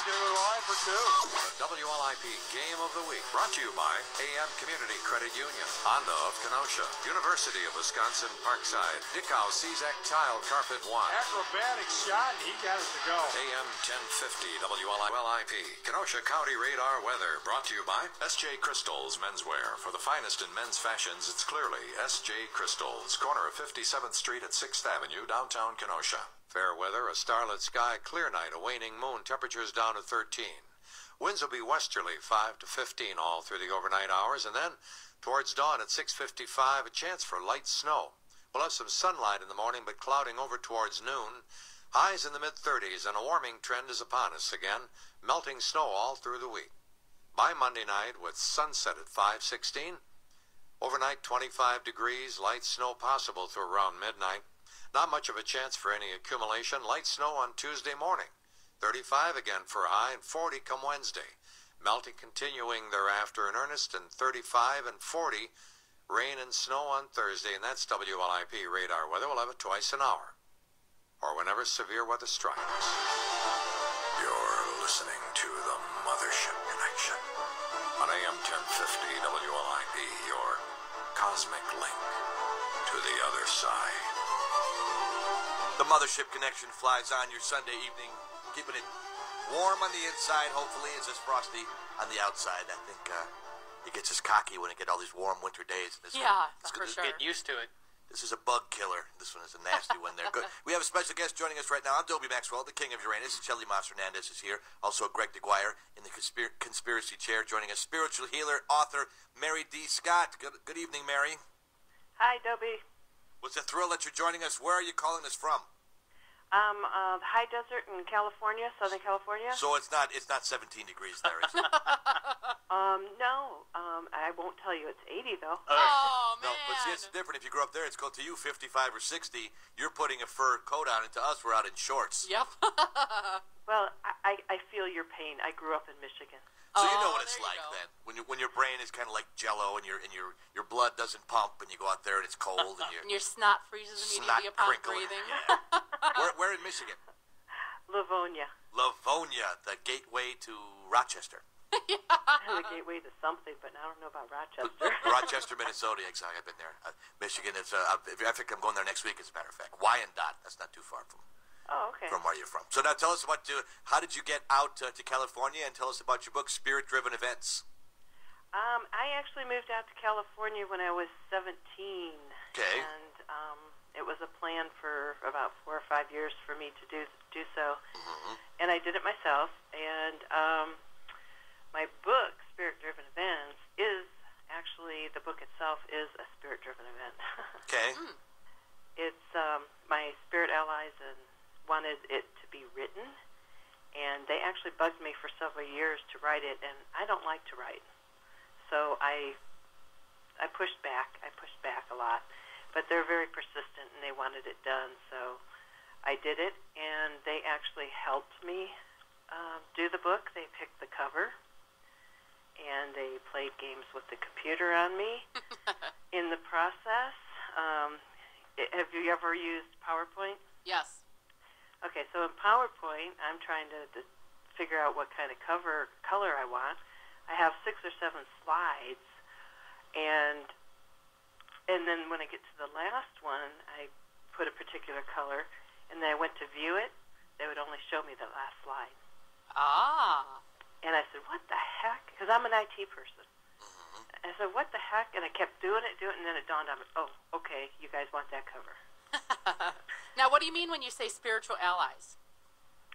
get it over the line for two. The WLIP Game of the Week, brought to you by AM Community Credit Union, Honda of Kenosha, University of Wisconsin Parkside, Dickow Czak Tile Carpet 1. Acrobatic shot, and he got it to go. AM 1050 WLIP, Kenosha County Radar Weather, brought to you by S.J. Crystals Menswear. For the finest in men's fashions, it's clearly S.J. Crystals, corner of 57th Street at 6th Avenue, downtown Kenosha. Fair weather, a starlit sky, clear night, a waning moon, temperatures down to 13. Winds will be westerly, 5 to 15 all through the overnight hours, and then towards dawn at 6:55, a chance for light snow. We'll have some sunlight in the morning, but clouding over towards noon. Highs in the mid-30s, and a warming trend is upon us again, melting snow all through the week. By Monday night, with sunset at 5:16, overnight 25 degrees, light snow possible through around midnight. Not much of a chance for any accumulation. Light snow on Tuesday morning. 35 again for a high, and 40 come Wednesday. Melting continuing thereafter in earnest, and 35 and 40. Rain and snow on Thursday, and that's WLIP radar weather. We'll have it twice an hour, or whenever severe weather strikes. You're listening to the Mothership Connection on AM 1050 WLIP, your cosmic link to the other side. The Mothership Connection flies on your Sunday evening, keeping it warm on the inside, hopefully. It's just frosty on the outside. I think it gets us cocky when it get all these warm winter days. This for sure. Get used to it. This is a bug killer. This one is a nasty one there. Good. We have a special guest joining us right now. I'm Dobie Maxwell, the king of Uranus. Shelly Moss Hernandez is here. Also, Greg DeGuire in the conspiracy chair joining us. Spiritual healer, author, Mary D. Scott. Good evening, Mary. Hi, Dobie. It's a thrill that you're joining us. Where are you calling us from? High desert in California, Southern California. So it's not 17 degrees there, is it? No. I won't tell you. It's 80 though. Oh man. No, but see, it's different. If you grew up there, it's called to you 55 or 60. You're putting a fur coat on, and to us, we're out in shorts. Yep. Well, I feel your pain. I grew up in Michigan. So you know what there it's you like go. then, when your brain is kind of like Jello, and your blood doesn't pump, and you go out there and it's cold, and And your snot freezes immediately upon crinkling. breathing. Yeah. Where in Michigan? Livonia. Livonia, the gateway to Rochester. The gateway to something, but I don't know about Rochester. Rochester, Minnesota. Exactly, I've been there. Michigan is. I think I'm going there next week. As a matter of fact, Wyandotte. That's not too far from. Oh, okay. From where you're from. So now tell us about how did you get out to California, and tell us about your book, Spirit Driven Events. I actually moved out to California when I was 17. Okay. And it was a plan for about 4 or 5 years for me to do so. Mm-hmm. And I did it myself. And my book, Spirit Driven Events, is actually, the book itself is a spirit driven event. Okay. It's my spirit allies and wanted it to be written, and they actually bugged me for several years to write it, and I don't like to write. So I pushed back. I pushed back a lot, but they're very persistent, and they wanted it done. So I did it, and they actually helped me do the book. They picked the cover, and they played games with the computer on me in the process. Have you ever used PowerPoint? Yes. Okay, so in PowerPoint, I'm trying to figure out what kind of color I want. I have 6 or 7 slides, and then when I get to the last one, I put a particular color, and then I went to view it. They would only show me the last slide. Ah. And I said, what the heck? Because I'm an IT person. I said, what the heck? And I kept doing it, and then it dawned on me, oh, okay, you guys want that cover. Now, what do you mean when you say spiritual allies?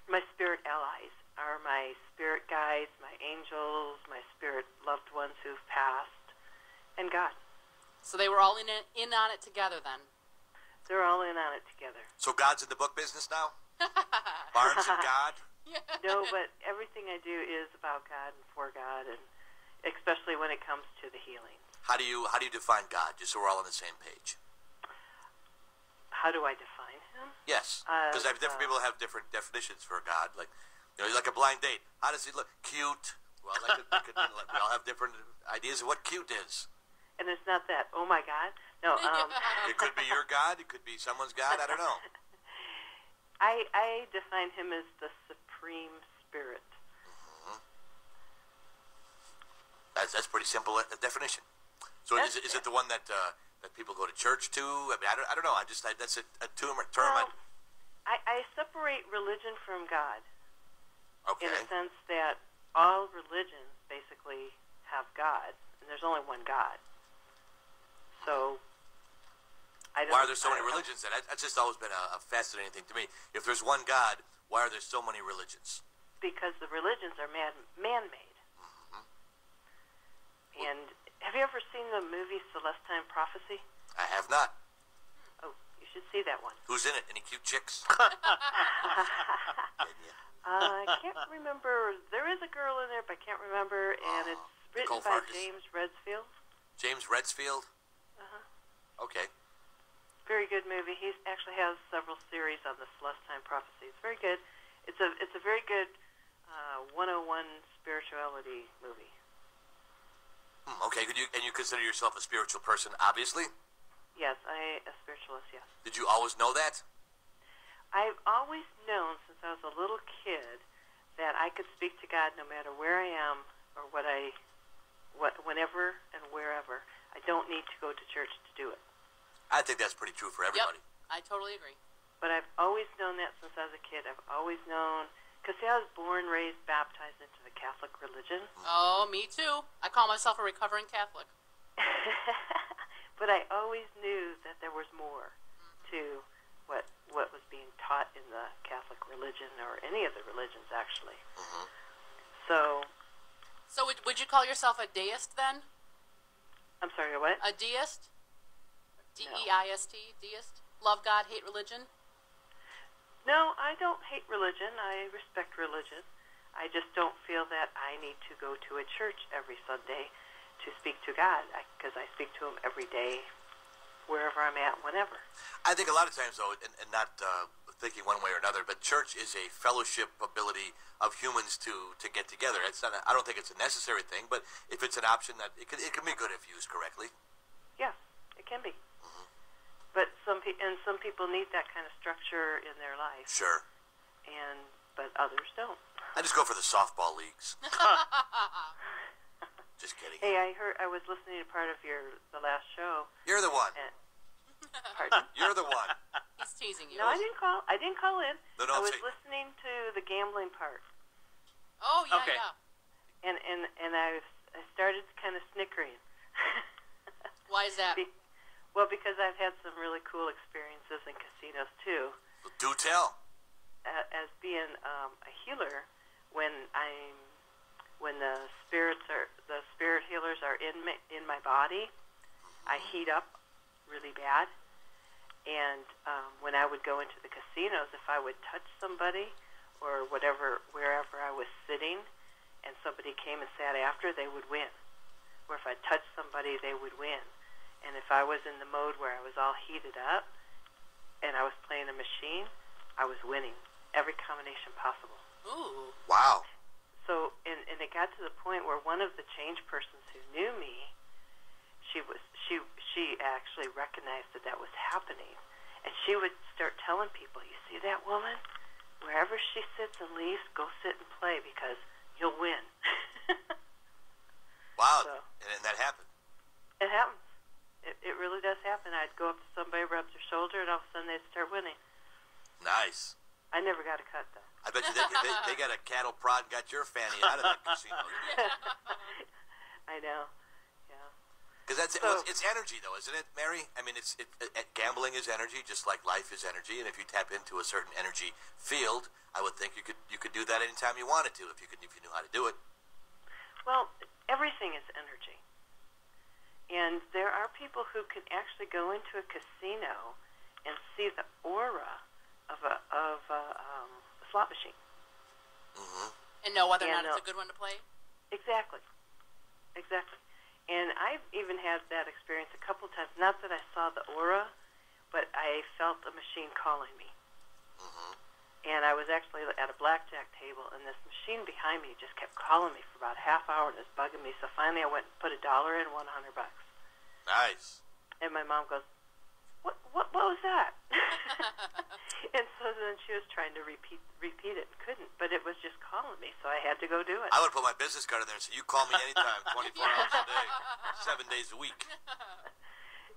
My spirit allies are my spirit guides, my angels, my spirit loved ones who've passed, and God. So they were all in on it together then? They're all in on it together. So God's in the book business now? Barnes and God? Yeah. No, but everything I do is about God and for God, and especially when it comes to the healing. How do you define God, just so we're all on the same page? How do I define him? Yes, because different people have different definitions for God. Like, like a blind date. How does he look? Cute. Well, we all have different ideas of what cute is. And it's not that. Oh my God. No. It could be your God. It could be someone's God. I don't know. I define him as the supreme spirit. That's pretty simple definition. So is it the one that that people go to church to? I mean, I don't know. That's a term. Well, I separate religion from God Okay. in the sense that all religions basically have God, and there's only one God. So I don't. Why are there so many religions then? That's just always been a fascinating thing to me. If there's one God, why are there so many religions? Because the religions are man-made. Mm-hmm. And have you ever seen the movie Celestine Prophecy? I have not. Oh, you should see that one. Who's in it? Any cute chicks? I can't remember. There is a girl in there, but I can't remember. And it's written Nicole by Farkas. James Redfield. James Redfield? Uh-huh. Okay. Very good movie. He actually has several series on the Celestine Prophecy. It's very good. It's a very good 101 spirituality movie. Okay. And you consider yourself a spiritual person, obviously? Yes, a spiritualist, yes. Did you always know that? I've always known since I was a little kid that I could speak to God no matter where I am or whenever and wherever. I don't need to go to church to do it. I think that's pretty true for everybody. Yep, I totally agree. But I've always known that since I was a kid. I've always known, because I was born, raised, baptized into the Catholic religion. Oh, me too. I call myself a recovering Catholic. But I always knew that there was more to what was being taught in the Catholic religion, or any of the religions, actually. Mm-hmm. So would you call yourself a deist then? I'm sorry, what? A deist? D-E-I-S-T, deist? Love God, hate religion? No, I don't hate religion. I respect religion. I just don't feel that I need to go to a church every Sunday to speak to God, because I speak to Him every day, wherever I'm at, whenever. I think a lot of times, though, and not thinking one way or another, but church is a fellowship ability of humans to get together. It's not. I don't think it's a necessary thing, but if it's an option, that it can be good if used correctly. Yeah, it can be. But some people need that kind of structure in their life. Sure. But others don't. I just go for the softball leagues. Just kidding. Hey, I was listening to part of the last show. You're the one. And, pardon? You're the one. He's teasing you. No, I didn't call in. No, I was say- listening to the gambling part, Oh, yeah, Okay. yeah. and I started kind of snickering. Why is that? Well, because I've had some really cool experiences in casinos too. Do tell. As being a healer, when the spirit healers are in my body, I heat up really bad. And when I would go into the casinos, if I would touch somebody or wherever I was sitting, and somebody came and sat after, they would win. Or if I touched somebody, they would win. And if I was in the mode where I was all heated up and I was playing a machine, I was winning every combination possible. Ooh. Wow. So, and it got to the point where one of the change persons who knew me, she actually recognized that was happening, and she would start telling people, "You see that woman? Wherever she sits and leaves, go sit and play because you'll win." Wow. So, And that happened. it happens. It really does happen. I'd go up to somebody, rub their shoulder, and all of a sudden they'd start winning. Nice. I never got a cut though. I bet you they got a cattle prod and got your fanny out of that casino. I know. Yeah. Because So- it's energy, though, isn't it, Mary? I mean, gambling is energy, just like life is energy. And if you tap into a certain energy field, I would think you could do that anytime you wanted to, if you knew how to do it. Well, everything is energy. And there are people who can actually go into a casino and see the aura of a slot machine. Mm-hmm. And know whether or Yeah, not it's no. a good one to play? Exactly. And I've even had that experience a couple times. Not that I saw the aura, but I felt a machine calling me. Mm-hmm. And I was actually at a blackjack table, and this machine behind me just kept calling me for about a half hour, and it was bugging me. So finally, I went and put $1 in, won $100. Nice. And my mom goes, "What was that?" And so then she was trying to repeat it and couldn't, but it was just calling me, so I had to go do it. I would put my business card in there and say, you call me anytime, 24 hours a day, 7 days a week.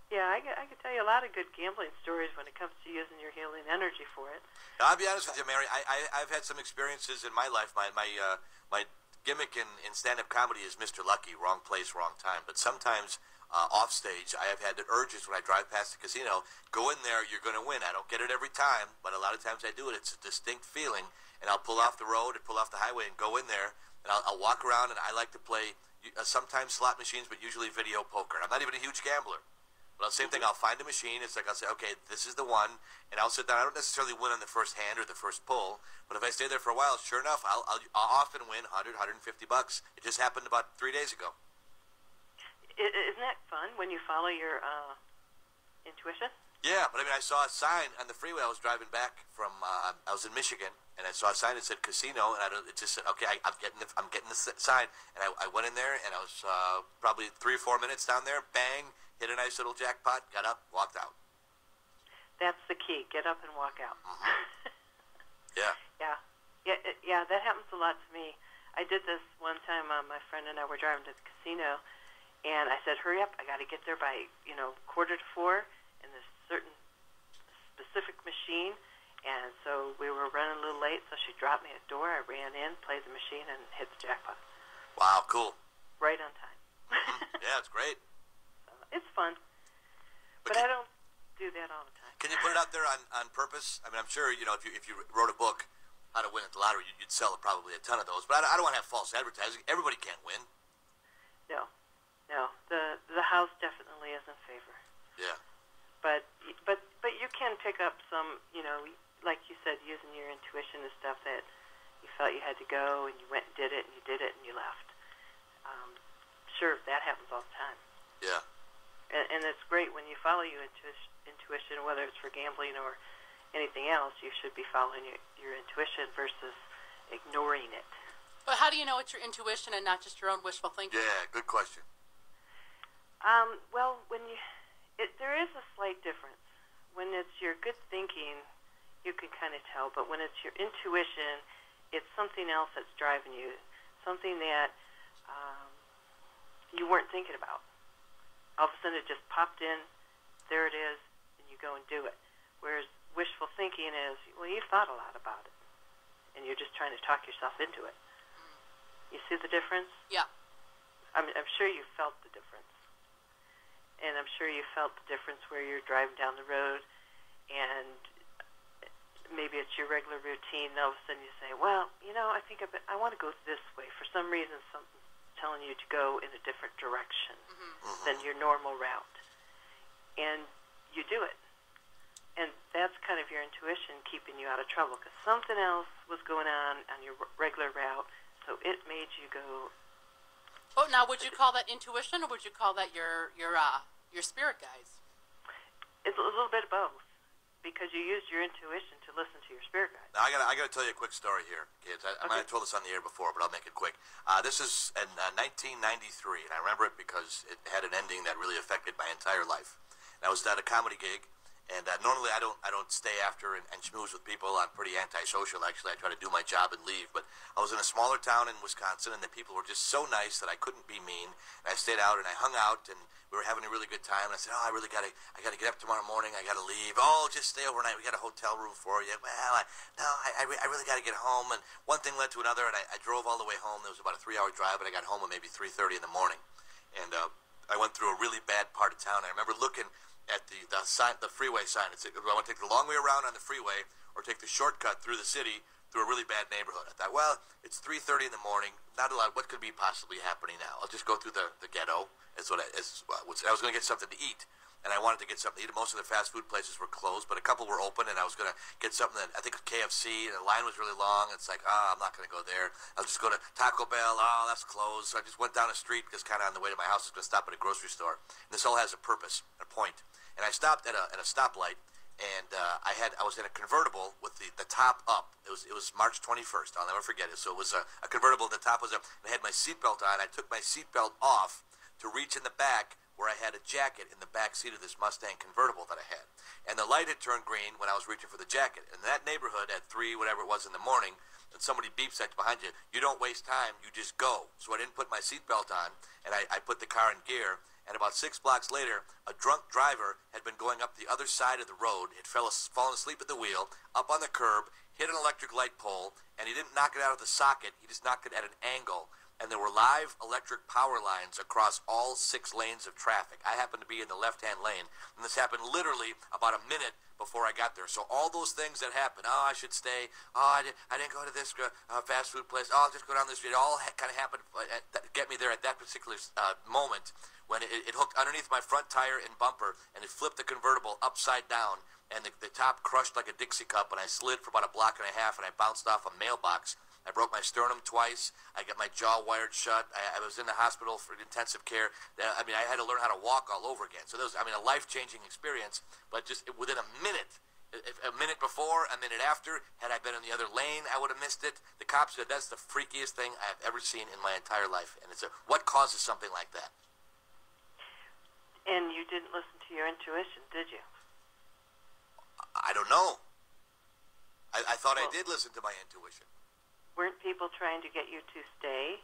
Yeah, I could tell you a lot of good gambling stories when it comes to using your healing energy for it. Now, I'll be honest with you, Mary. I've had some experiences in my life. My gimmick in stand-up comedy is Mr. Lucky, wrong place, wrong time. But sometimes off stage, I have had the urges when I drive past the casino, go in there, you're going to win. I don't get it every time, but a lot of times I do it. It's a distinct feeling, and I'll pull off the road and pull off the highway and go in there, and I'll walk around, and I like to play sometimes slot machines, but usually video poker. I'm not even a huge gambler. But the same thing, I'll find a machine. It's like I'll say, okay, this is the one, and I'll sit down. I don't necessarily win on the first hand or the first pull, but if I stay there for a while, sure enough, I'll often win $100, $150. It just happened about 3 days ago. Isn't that fun when you follow your intuition? Yeah, but I mean, I saw a sign on the freeway. I was driving back from, I was in Michigan, and I saw a sign that said casino, and it just said, okay, I'm getting the sign, and I went in there, and I was probably 3 or 4 minutes down there, bang, hit a nice little jackpot, got up, walked out. That's the key. Get up and walk out. Mm-hmm. Yeah. Yeah, that happens a lot to me. I did this one time. My friend and I were driving to the casino, and I said, hurry up, I got to get there by, 3:45 in this certain specific machine. And so we were running a little late, so she dropped me at the door. I ran in, played the machine, and hit the jackpot. Wow, cool. Right on time. Yeah, it's great. So it's fun. But I don't do that all the time. Can you put it out there on purpose? I mean, I'm sure, if you wrote a book, How to Win at the Lottery, you'd sell probably a ton of those. But I don't want to have false advertising. Everybody can't win. No. The house definitely is in favor. Yeah. But you can pick up some, like you said, using your intuition and stuff that you felt you had to go, and you went and did it, and you left. Sure, that happens all the time. Yeah. And it's great when you follow your intuition, whether it's for gambling or anything else. You should be following your intuition versus ignoring it. But how do you know it's your intuition and not just your own wishful thinking? Yeah, good question. Well, there is a slight difference. When it's your good thinking, you can kind of tell. But when it's your intuition, it's something else that's driving you, something that you weren't thinking about. All of a sudden, it just popped in. There it is, and you go and do it. Whereas wishful thinking is, well, you've thought a lot about it, and you're just trying to talk yourself into it. You see the difference? Yeah. I'm sure you felt the difference. And I'm sure you felt the difference where you're driving down the road, and maybe it's your regular routine, and all of a sudden you say, well, I think I want to go this way. For some reason, something's telling you to go in a different direction than your normal route. And you do it. And that's kind of your intuition keeping you out of trouble, because something else was going on your regular route, so it made you go. Oh, now would you call that intuition, or would you call that your spirit guides? It's a little bit of both, because you used your intuition to listen to your spirit guides. Now, I gotta tell you a quick story here, kids. I might have told this on the air before, but I'll make it quick. This is in 1993, and I remember it because it had an ending that really affected my entire life. And I was at a comedy gig. And normally I don't stay after and schmooze with people. I'm pretty antisocial, actually. I try to do my job and leave. But I was in a smaller town in Wisconsin, and the people were just so nice that I couldn't be mean. And I stayed out and I hung out, and we were having a really good time. And I said, I gotta get up tomorrow morning. I gotta leave. Oh, just stay overnight. We got a hotel room for you. Well, I really gotta get home. And one thing led to another, and I drove all the way home. It was about a 3-hour drive, but I got home at maybe 3:30 in the morning. And I went through a really bad part of town. I remember looking at the freeway sign. It said, do I want to take the long way around on the freeway or take the shortcut through the city through a really bad neighborhood? I thought, well, it's 3:30 in the morning. Not a lot. What could be possibly happening now? I'll just go through the ghetto. I was going to get something to eat, and I wanted to get something to eat. Most of the fast food places were closed, but a couple were open, and I was going to get something that I think was KFC, and the line was really long. It's like, I'm not going to go there. I'll just go to Taco Bell. Oh, that's closed. So I just went down the street because kind of on the way to my house. I was going to stop at a grocery store. And this all has a purpose, a point. And I stopped at a stoplight, and I was in a convertible with the top up. It was March 21st. I'll never forget it. So it was a convertible. The top was up, and I had my seatbelt on. I took my seatbelt off to reach in the back where I had a jacket in the back seat of this Mustang convertible that I had. And the light had turned green when I was reaching for the jacket. In that neighborhood at 3, whatever it was in the morning, and somebody beeps at you behind you, you don't waste time, you just go. So I didn't put my seatbelt on, and I put the car in gear. And about 6 blocks later, a drunk driver had been going up the other side of the road, had fallen asleep at the wheel, up on the curb, hit an electric light pole, and he didn't knock it out of the socket, he just knocked it at an angle. And there were live electric power lines across all 6 lanes of traffic. I happened to be in the left-hand lane, and this happened literally about a minute before I got there. So all those things that happened, oh, I should stay, oh, I didn't go to this fast food place, oh, I'll just go down this street, it all kind of happened to get me there at that particular moment when it hooked underneath my front tire and bumper, and it flipped the convertible upside down, and the top crushed like a Dixie cup, and I slid for about a block and a half, and I bounced off a mailbox. I broke my sternum twice. I got my jaw wired shut. I was in the hospital for intensive care. I mean, I had to learn how to walk all over again. So that was, I mean, a life-changing experience. But just within a minute before, a minute after, had I been in the other lane, I would have missed it. The cops said that's the freakiest thing I've ever seen in my entire life. And it's what causes something like that? And you didn't listen to your intuition, did you? I don't know. I thought I did listen to my intuition. Weren't people trying to get you to stay,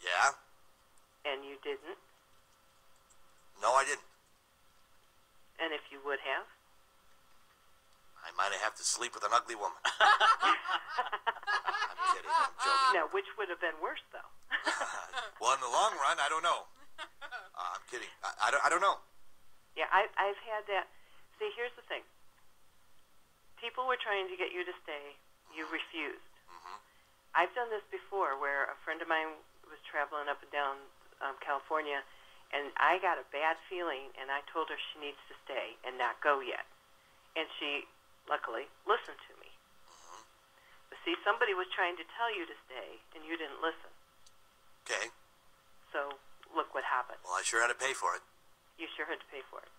Yeah? and you didn't? No, I didn't. And if you would have? I might have to sleep with an ugly woman. I'm kidding. I'm joking. Now, which would have been worse, though? Well, in the long run, I don't know. I'm kidding. I don't know. Yeah, I've had that. See, here's the thing. People were trying to get you to stay. You refused. I've done this before where a friend of mine was traveling up and down California, and I got a bad feeling, and I told her she needs to stay and not go yet. And she, luckily, listened to me. But see, somebody was trying to tell you to stay, and you didn't listen. Okay. So look what happened. Well, I sure had to pay for it. You sure had to pay for it.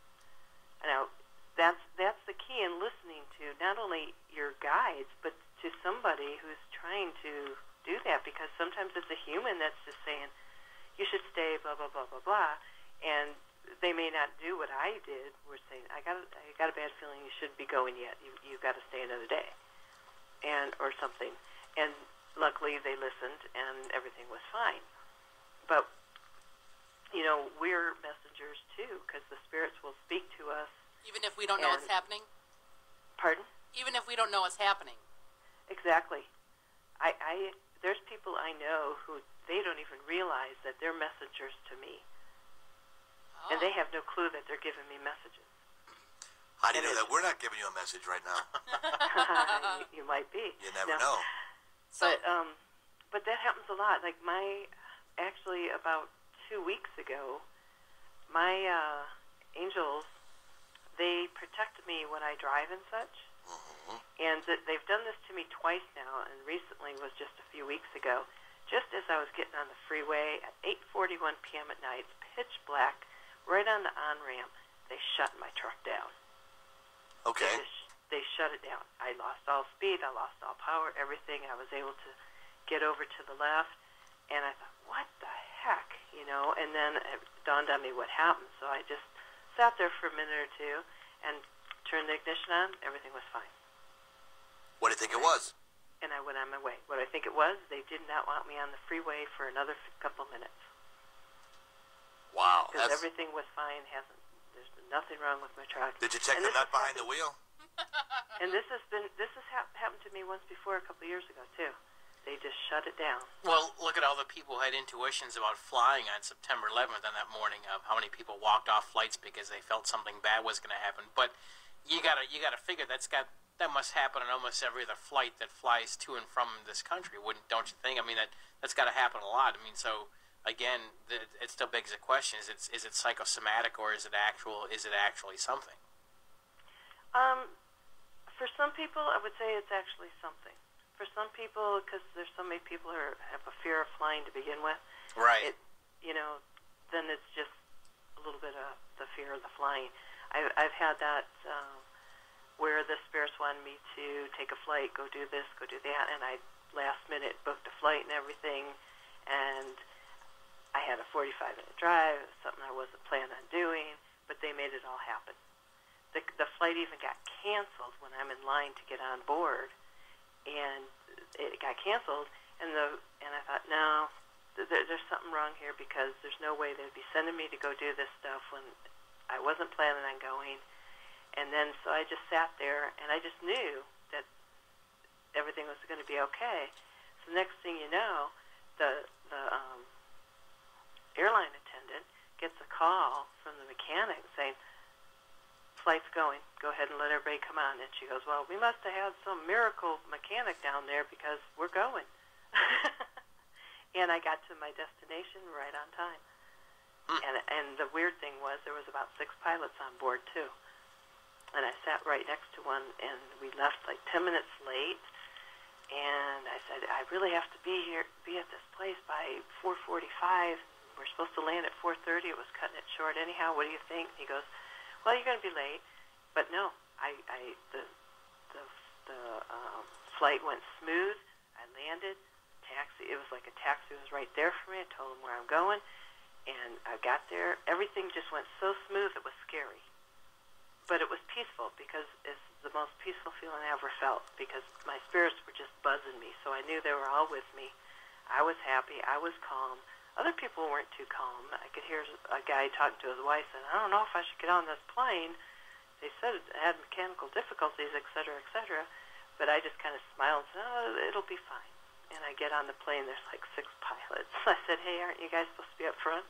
Now, that's the key in listening to not only your guides, but to somebody who's trying to do that, because sometimes it's a human that's just saying, you should stay, blah, blah, blah, blah, blah, and they may not do what I did. We're saying, I got a bad feeling you shouldn't be going yet. You got to stay another day, or something. And luckily they listened, and everything was fine. But, you know, we're messengers too, because the spirits will speak to us. Even if we don't know what's happening? Pardon? Even if we don't know what's happening. Exactly. There's people I know who they don't even realize that they're messengers to me. Oh. And they have no clue that they're giving me messages. How do you know that we're not giving you a message right now? You might be. You never know. But that happens a lot. Like actually about 2 weeks ago, my angels, they protect me when I drive and such. And they've done this to me twice now, and recently was just a few weeks ago. Just as I was getting on the freeway at 8:41 p.m. at night, it's pitch black, right on the on-ramp, they shut my truck down. Okay. They shut it down. I lost all speed, I lost all power, everything. I was able to get over to the left, and I thought, what the heck, you know? And then it dawned on me what happened, so I just sat there for a minute or two and turned the ignition on, everything was fine. What do you think it was? And I went on my way. What I think it was, they did not want me on the freeway for another couple minutes. Wow. Because everything was fine, there's been nothing wrong with my truck. Did you check the nut behind the wheel? And this has happened to me once before, a couple of years ago, too. They just shut it down. Well, look at all the people who had intuitions about flying on September 11th on that morning. Of how many people walked off flights because they felt something bad was going to happen. But you gotta figure that must happen on almost every other flight that flies to and from this country. Don't you think? I mean, that's got to happen a lot. I mean, so again, it still begs the question: is it psychosomatic, or is it actually something? For some people, I would say it's actually something. For some people, because there's so many people who have a fear of flying to begin with, right? Then it's just a little bit of the fear of the flying. I've had that where the spirits wanted me to take a flight, go do this, go do that, and I last minute booked a flight and everything, and I had had a 45-minute drive. It was something I wasn't planning on doing, but they made it all happen. The flight even got canceled when I'm in line to get on board, and it got canceled. And I thought, no, there's something wrong here, because there's no way they'd be sending me to go do this stuff when I wasn't planning on going. And then so I just sat there, and I just knew that everything was going to be okay. So next thing you know, the airline attendant gets a call from the mechanic saying, flight's going. Go ahead and let everybody come on. And she goes, well, we must have had some miracle mechanic down there, because we're going. And I got to my destination right on time. And the weird thing was there was about 6 pilots on board, too. And I sat right next to one, and we left like 10 minutes late. And I said, I really have to be at this place by 4:45. We're supposed to land at 4:30. It was cutting it short anyhow. What do you think? And he goes, well, you're going to be late. But no, the flight went smooth. I landed. Taxi. It was like a taxi was right there for me. I told him where I'm going. And I got there. Everything just went so smooth, it was scary. But it was peaceful, because it's the most peaceful feeling I ever felt, because my spirits were just buzzing me. So I knew they were all with me. I was happy. I was calm. Other people weren't too calm. I could hear a guy talking to his wife saying, I don't know if I should get on this plane. They said it had mechanical difficulties, et cetera, et cetera. But I just kind of smiled and said, oh, it'll be fine. And I get on the plane, there's like 6 pilots. I said, hey, aren't you guys supposed to be up front?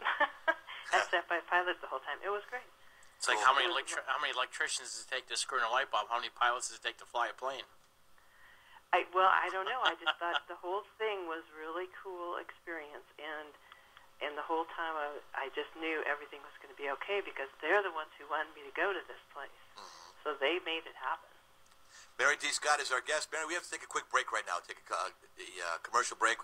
I sat by pilots the whole time. It was great. It's like how many electricians does it take to screw in a light bulb? How many pilots does it take to fly a plane? I don't know. I just thought the whole thing was really cool experience, and the whole time I just knew everything was going to be okay, because they're the ones who wanted me to go to this place. So they made it happen. Mary D. Scott is our guest. Mary, we have to take a quick break right now. Take a commercial break.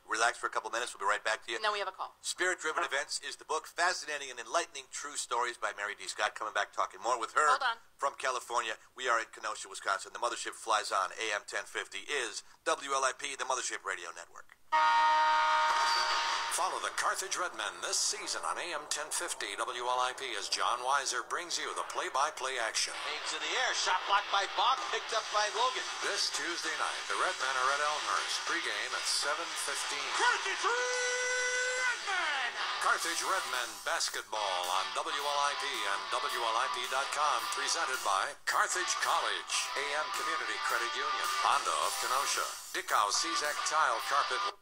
Relax for a couple minutes. We'll be right back to you. No, we have a call. Spirit-Driven Events is the book. Fascinating and enlightening true stories by Mary D. Scott. Coming back talking more with her. Hold on. From California. We are in Kenosha, Wisconsin. The Mothership flies on. AM 1050 is WLIP, the Mothership Radio Network. Follow the Carthage Redmen this season on AM 1050 WLIP as John Weiser brings you the play-by-play action. Aims in the air, shot blocked by Bach, picked up by Logan. This Tuesday night, the Redmen are at Elmhurst. Pregame at 7:15. Carthage Redmen! Carthage Redmen basketball on WLIP and WLIP.com, presented by Carthage College, AM Community Credit Union, Honda of Kenosha, Dickow Czak Tile Carpet.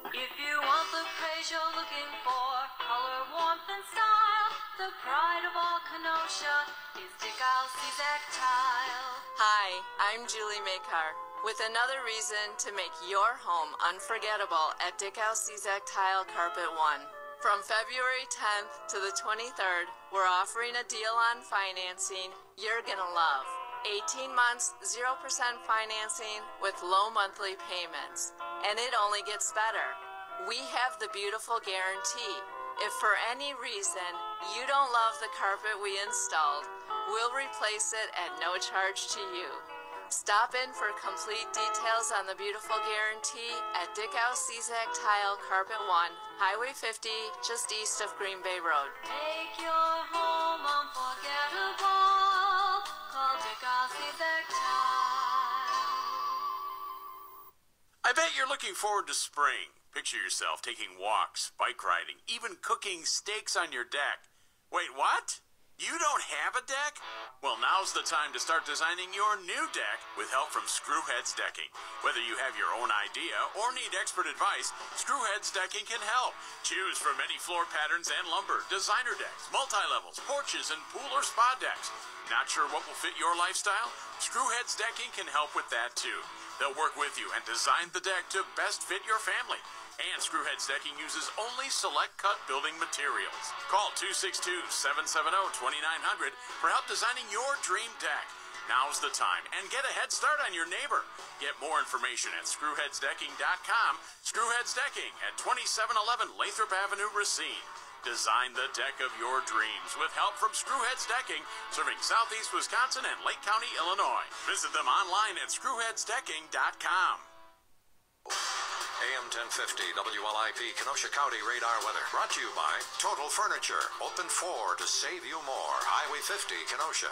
If you want the praise you're looking for, color, warmth, and style, the pride of all Kenosha is Dickow Czak Tile. Hi, I'm Julie Makar with another reason to make your home unforgettable at Dickow Czak Tile Carpet 1. From February 10th to the 23rd, we're offering a deal on financing you're gonna love. 18 months, 0% financing with low monthly payments. And it only gets better. We have the beautiful guarantee. If for any reason you don't love the carpet we installed, we'll replace it at no charge to you. Stop in for complete details on the beautiful guarantee at Dickow Czak Tile Carpet 1, Highway 50, just east of Green Bay Road. Make your home unforgettable. Call Dickow Czak Tile. I bet you're looking forward to spring. Picture yourself taking walks, bike riding, even cooking steaks on your deck. Wait, what? You don't have a deck? Well, now's the time to start designing your new deck with help from Screwheads Decking. Whether you have your own idea or need expert advice, Screwheads Decking can help. Choose from many floor patterns and lumber, designer decks, multi-levels, porches, and pool or spa decks. Not sure what will fit your lifestyle? Screwheads Decking can help with that too. They'll work with you and design the deck to best fit your family. And Screwheads Decking uses only select cut building materials. Call 262-770-2900 for help designing your dream deck. Now's the time, and get a head start on your neighbor. Get more information at screwheadsdecking.com. Screwheads Decking at 2711 Lathrop Avenue, Racine. Design the deck of your dreams with help from Screwheads Decking, serving southeast Wisconsin and Lake County, Illinois. Visit them online at screwheadsdecking.com. AM 1050 WLIP Kenosha County radar weather. Brought to you by Total Furniture. Open 4 to save you more. Highway 50, Kenosha.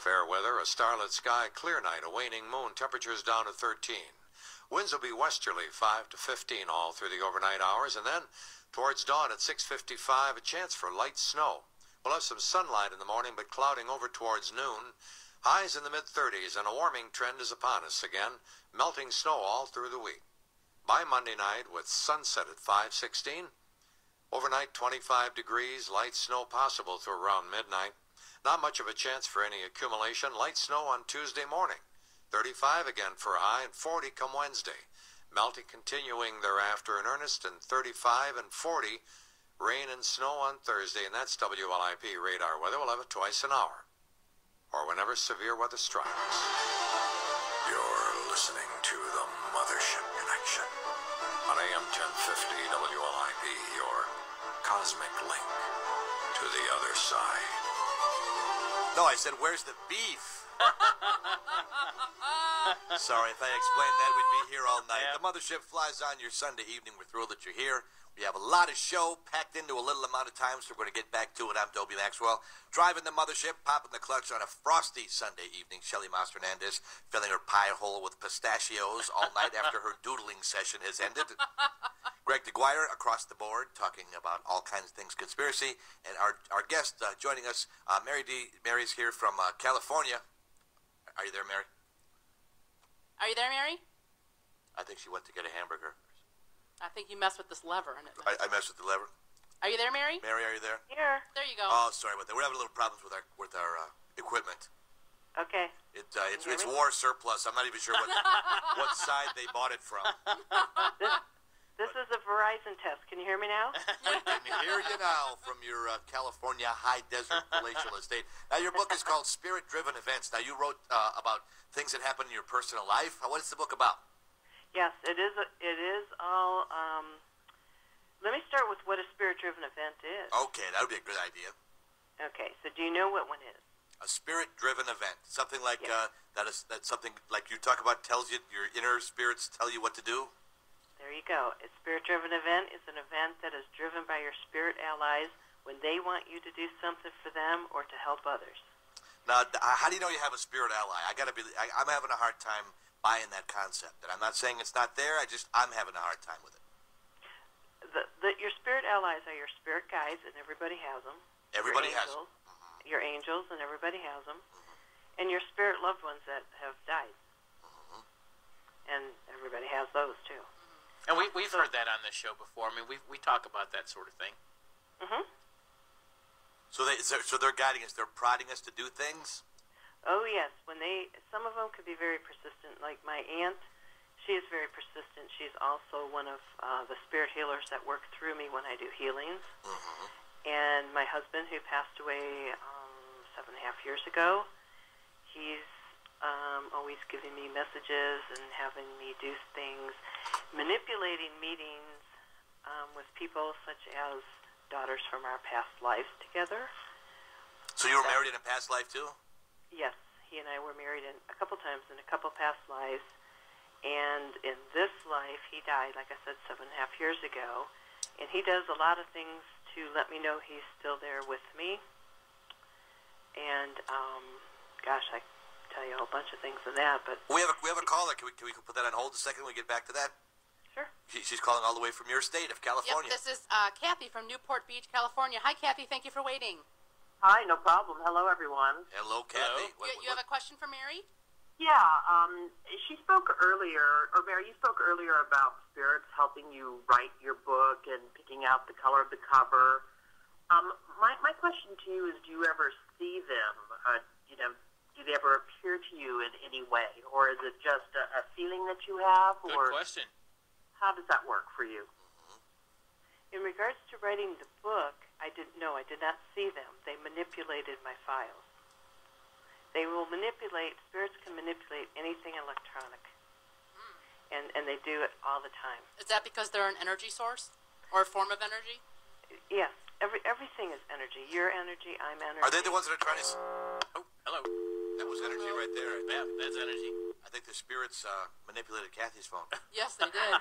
Fair weather, a starlit sky, clear night, a waning moon, temperatures down to 13. Winds will be westerly, 5 to 15 all through the overnight hours, and then towards dawn at 6:55, a chance for light snow. We'll have some sunlight in the morning, but clouding over towards noon. Highs in the mid-30s, and a warming trend is upon us again, melting snow all through the week. By Monday night, with sunset at 5:16, overnight 25 degrees, light snow possible through around midnight. Not much of a chance for any accumulation. Light snow on Tuesday morning. 35 again for a high, and 40 come Wednesday. Melting continuing thereafter in earnest, and 35 and 40, rain and snow on Thursday, and that's WLIP radar weather. We'll have it twice an hour, or whenever severe weather strikes. You're listening to the Mothership Connection on AM 1050 WLIP, your cosmic link to the other side. No, I said, where's the beef? Sorry, if I explained that, we'd be here all night. Yeah. The Mothership flies on your Sunday evening. We're thrilled that you're here. We have a lot of show packed into a little amount of time, so we're going to get back to it. I'm Dobie Maxwell, driving the Mothership, popping the clutch on a frosty Sunday evening. Shelly Moss Hernandez filling her pie hole with pistachios all night after her doodling session has ended. Greg DeGuire across the board talking about all kinds of things conspiracy. And our guest joining us, Mary's here from California. Are you there, Mary? Are you there, Mary? I think she went to get a hamburger. I think you messed with this lever. And I messed with the lever. Are you there, Mary? Mary, are you there? Here. There you go. Oh, sorry about that. We're having a little problems with our equipment. Okay. It's war surplus. I'm not even sure what side they bought it from. This is a Verizon test. Can you hear me now? I can hear you now from your California high desert palatial estate. Now, your book is called Spirit-Driven Events. Now, you wrote about things that happen in your personal life. What is the book about? Yes, it is. It is all. Let me start with what a spirit-driven event is. Okay, that would be a good idea. Okay, so do you know what one is? A spirit-driven event, something like Yes. that's something like you talk about, tells you your inner spirits tell you what to do. There you go. A spirit-driven event is an event that is driven by your spirit allies when they want you to do something for them or to help others. Now, how do you know you have a spirit ally? I'm having a hard time buying that concept. And I'm not saying it's not there. I'm having a hard time with it. Your spirit allies are your spirit guides, and everybody has them. Everybody has them. Your angels, and everybody has them. And your spirit loved ones that have died. And everybody has those, too. And we've heard that on this show before. I mean, we talk about that sort of thing. Mm-hmm. So they're guiding us. They're prodding us to do things? Oh, yes. Some of them could be very persistent. Like my aunt, she is very persistent. She's also one of the spirit healers that work through me when I do healings. Mm-hmm. And my husband, who passed away 7.5 years ago, he's always giving me messages and having me do things, manipulating meetings with people such as daughters from our past lives together. So you were married in a past life, too? Yes, he and I were married a couple times in a couple past lives, and in this life, he died, like I said, 7.5 years ago, and he does a lot of things to let me know he's still there with me, and, gosh, I tell you a whole bunch of things in that, but... We have a caller. Can we put that on hold a second when we get back to that? Sure. She's calling all the way from your state of California. Yep, this is Kathy from Newport Beach, California. Hi, Kathy. Thank you for waiting. Hi, no problem. Hello, everyone. Hello, Kathy. Hello. You have a question for Mary? Yeah, she spoke earlier, or Mary, you spoke earlier about spirits helping you write your book and picking out the color of the cover. My question to you is, do you ever see them? Do they ever appear to you in any way? Or is it just a feeling that you have? Good Or question. how does that work for you? In regards to writing the book, I did not see them. They manipulated my files. Spirits can manipulate anything electronic. And they do it all the time. Is that because they're an energy source or a form of energy? Yes, everything is energy. Your energy, I'm energy. Are they the ones that are trying to... Oh, hello. That was energy right there. Yeah, that's energy. I I think the spirits manipulated Kathy's phone. Yes, they did.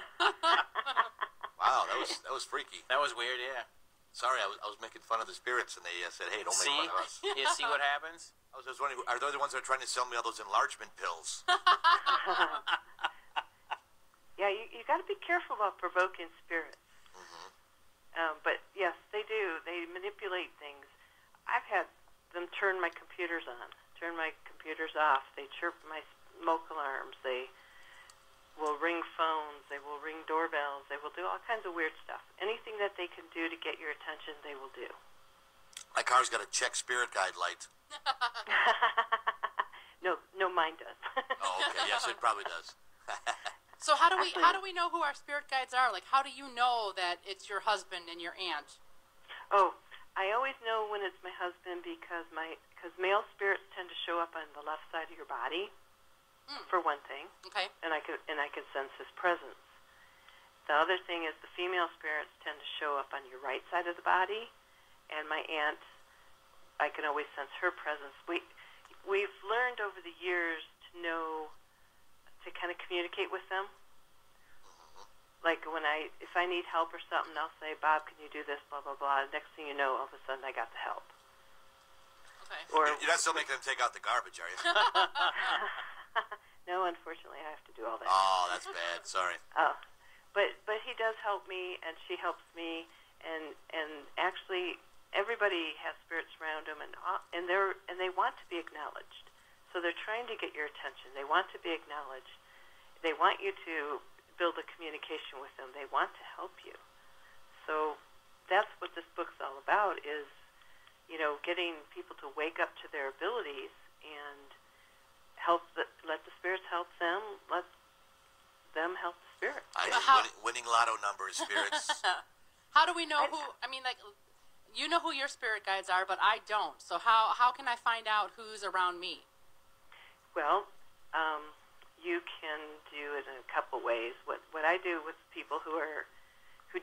Wow, that was freaky. That was weird, yeah. Sorry, I was making fun of the spirits, and they said, "Hey, don't make fun of us." You see what happens? I was just wondering, are they the ones that are trying to sell me all those enlargement pills? Yeah, you got to be careful about provoking spirits. But yes, they do. They manipulate things. I've had them turn my computers on, turn my computers off. They chirp my smoke alarms. They will ring phones. They will ring doorbells. They will do all kinds of weird stuff. Anything that they can do to get your attention, they will do. My car's got a check spirit guide light. No, mine does. Oh, okay. Yes, it probably does. So how do we know who our spirit guides are? Like, how do you know that it's your husband and your aunt? Oh, I always know when it's my husband because male spirits tend to show up on the left side of your body, for one thing. Okay. And I can sense his presence. The other thing is the female spirits tend to show up on your right side of the body, and my aunt, I can always sense her presence. We've learned over the years to know to kind of communicate with them. Like if I need help or something, I'll say, "Bob, can you do this?" Blah blah blah. Next thing you know, all of a sudden I got the help. Okay. Or You're not still making them take out the garbage, are you? no, unfortunately, I have to do all that. Oh, that's bad. Sorry. But he does help me, and she helps me, and actually everybody has spirits around them, and they want to be acknowledged. So they're trying to get your attention. They want to be acknowledged. They want you to build a communication with them. They want to help you. So that's what this book's all about is, getting people to wake up to their abilities and let the spirits help them, let them help the spirits. I need winning lotto numbers, spirits. How do we know who? I mean, like, you know who your spirit guides are, but I don't. So how can I find out who's around me? Well, you can do it in a couple ways. What I do with people who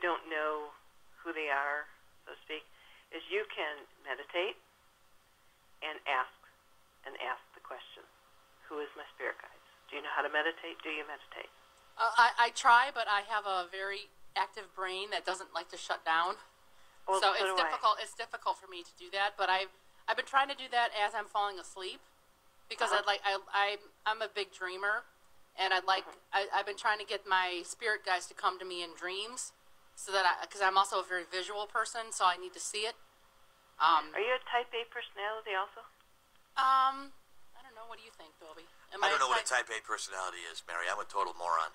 don't know who they are, so to speak, is you can meditate and ask the question, who is my spirit guides? Do you know how to meditate? Do you meditate? I try, but I have a very active brain that doesn't like to shut down. Well, so so it's do difficult. It's difficult for me to do that. But I've been trying to do that as I'm falling asleep, because I'm a big dreamer, and I've been trying to get my spirit guides to come to me in dreams, so that because I'm also a very visual person, so I need to see it. Are you a Type A personality also? I don't know. What do you think, Dolby? I don't know what a Type A personality is, Mary. I'm a total moron.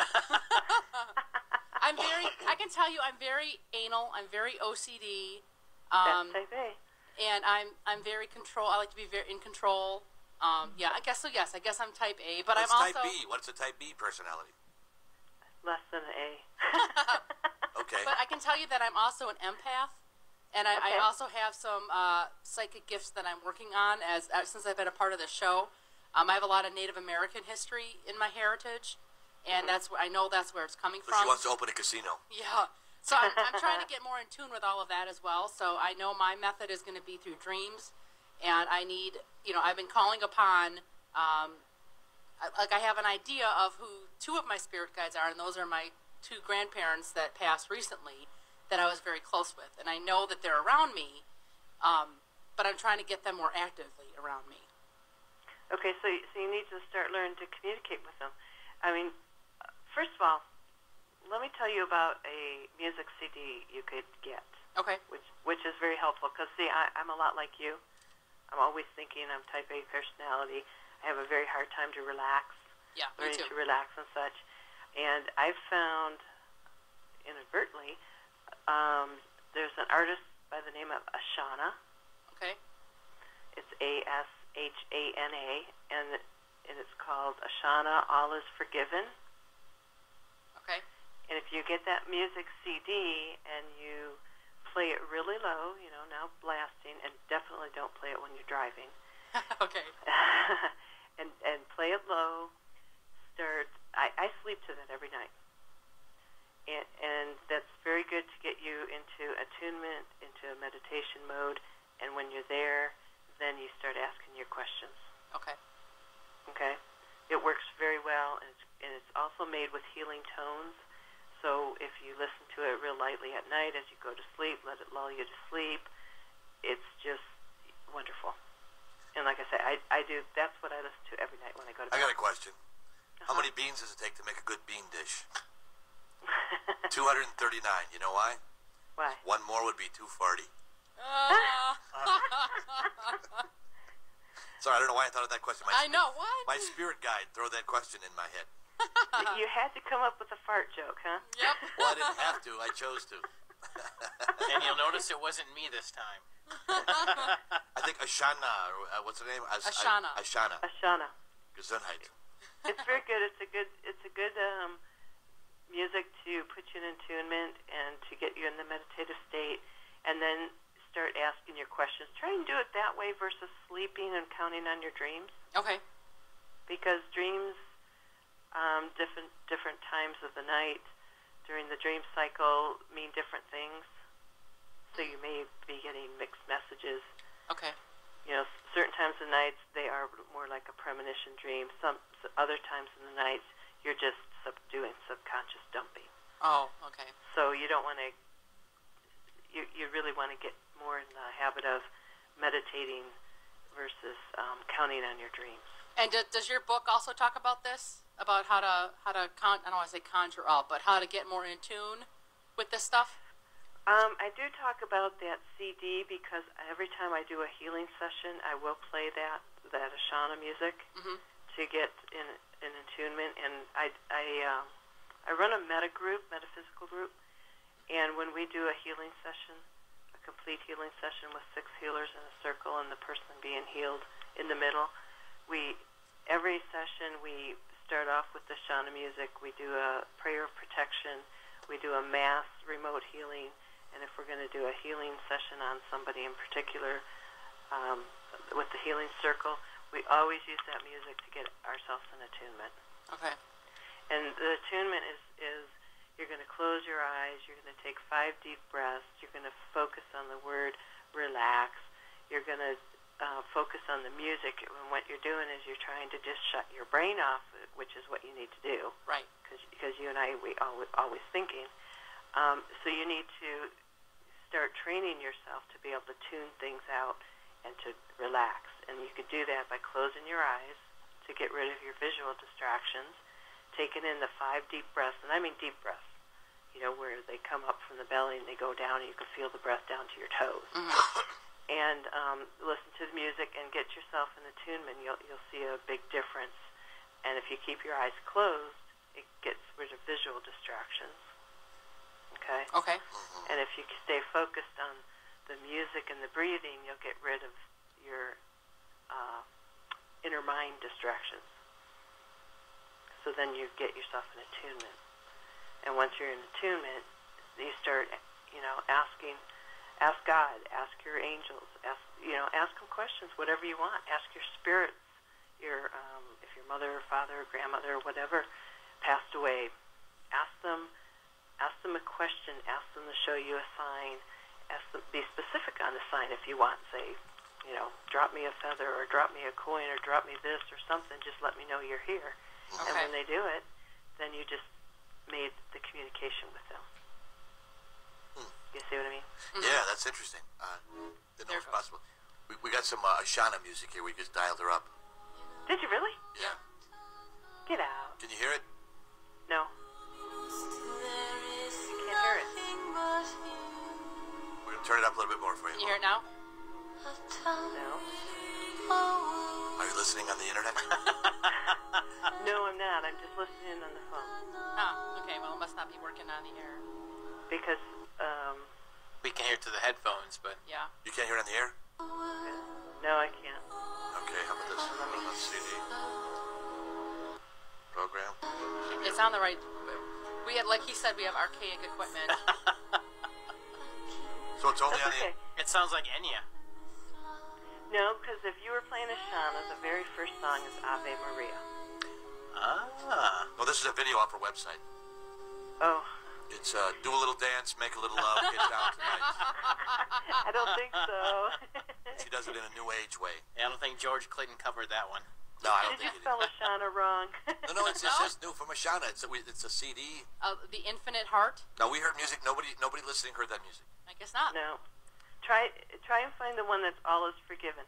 I can tell you I'm very anal. I'm very OCD. That's Type A. And I'm very I like to be very in control. Yeah, I guess so. Yes, I guess I'm Type A, but What's I'm also Type B? What's a Type B personality? Less than an A. Okay. But I can tell you that I'm also an empath, and I also have some psychic gifts that I'm working on since I've been a part of the show. I have a lot of Native American history in my heritage, and that's where it's coming So from. she wants to open a casino. Yeah. So I'm trying to get more in tune with all of that as well. So I know my method is going to be through dreams, and I need, I've been calling upon, I have an idea of who two of my spirit guides are, and those are my two grandparents that passed recently that I was very close with. And I know that they're around me, but I'm trying to get them more actively around me. Okay, so you need to start learning to communicate with them. I mean, first of all, let me tell you about a music CD you could get. Okay. Which is very helpful because, see, I'm a lot like you. I'm always thinking I'm Type A personality. I have a very hard time to relax. Yeah, me learning too. to relax and such. And I've found, inadvertently, there's an artist by the name of Ashana. Okay. It's Ashana, and it's called Ashana, All Is Forgiven. Okay. And if you get that music CD and you play it really low, now blasting, and definitely don't play it when you're driving. Okay. and play it low. I sleep to that every night. And that's very good to get you into attunement, into a meditation mode. And when you're there, then you start asking your questions. Okay. Okay? It works very well. also made with healing tones. So if you listen to it real lightly at night as you go to sleep, let it lull you to sleep. It's just wonderful. And like I say, I do. That's what I listen to every night when I go to bed. I got a question. How many beans does it take to make a good bean dish? 239. You know why? Why? One more would be 240. Sorry, I don't know why I thought of that question. I know, what? My spirit guide throw that question in my head. You had to come up with a fart joke, huh? Yep. Well, I didn't have to. I chose to. And you'll notice it wasn't me this time. I think Ashana, or what's her name? Ashana. Ashana. Gesundheit. It's very good. It's a good music to put you in attunement and to get you in the meditative state, and then start asking your questions. Try and do it that way versus sleeping and counting on your dreams. Okay. Because dreams, different times of the night during the dream cycle mean different things. So you may be getting mixed messages. Okay. You know, certain times of the nights they are more like a premonition dream. Some other times in the nights you're just doing subconscious dumping. Oh, okay. So you don't want to. You really want to get more in the habit of meditating versus counting on your dreams. And does your book also talk about this? About how to I don't want to say conjure up, but how to get more in tune with this stuff? I do talk about that CD because every time I do a healing session, I will play that Ashana music to get in attunement. And I run a metaphysical group, and when we do a healing session, a complete healing session with 6 healers in a circle and the person being healed in the middle, every session we start off with the Ashana music. We do a prayer of protection. We do a mass remote healing. And if we're going to do a healing session on somebody in particular with the healing circle, we always use that music to get ourselves in attunement. Okay. And the attunement is you're going to close your eyes, you're going to take 5 deep breaths, you're going to focus on the word relax, you're going to focus on the music, and what you're doing is you're trying to just shut your brain off, which is what you need to do. Right. Because you and I, we always thinking. So you need to start training yourself to be able to tune things out and to relax. And you can do that by closing your eyes to get rid of your visual distractions, taking in the 5 deep breaths, and I mean deep breaths, you know, where they come up from the belly and they go down and you can feel the breath down to your toes. And listen to the music and get yourself in attunement. You'll see a big difference. And if you keep your eyes closed, it gets rid of visual distractions. Okay? Okay. And if you stay focused on the music and the breathing, you'll get rid of your inner mind distractions. So then you get yourself in attunement. And once you're in attunement, you start, ask God, ask your angels, ask them questions, whatever you want. Ask your spirits, if your mother or father or grandmother or whatever passed away, ask them a question, ask them to show you a sign, be specific on the sign if you want, say, drop me a feather or drop me a coin or drop me this or something, just let me know you're here. Okay. And when they do it, then you just made the communication with them. You see what I mean? Yeah, that's interesting. Didn't know it was possible. We got some Ashana music here. We just dialed her up. Did you really? Yeah. Get out. Can you hear it? No. I can't hear it. We're going to turn it up a little bit more for you. You hear it now? No. Are you listening on the internet? No, I'm not. I'm just listening on the phone. Oh, okay. Well, it must not be working on the air. Because, We can hear it through the headphones, but Yeah. You can't hear it on the air? no, I can't. Okay, how about this? Let's see the program. It's on the right. We had, like he said, we have archaic equipment. So it's only That's on the okay. it sounds like Enya. No, because if you were playing Ashana, the very first song is Ave Maria. Ah. Well, this is a video off our website. Oh, It's do a little dance, make a little love, get down tonight. I don't think so. She does it in a new age way. Yeah, I don't think George Clinton covered that one. No, I don't Did think you spell Ashana wrong? No, it says new from Ashana. It's a CD. The Infinite Heart? No, we heard music. Nobody listening heard that music. I guess not. No. Try and find the one that's All Is Forgiven.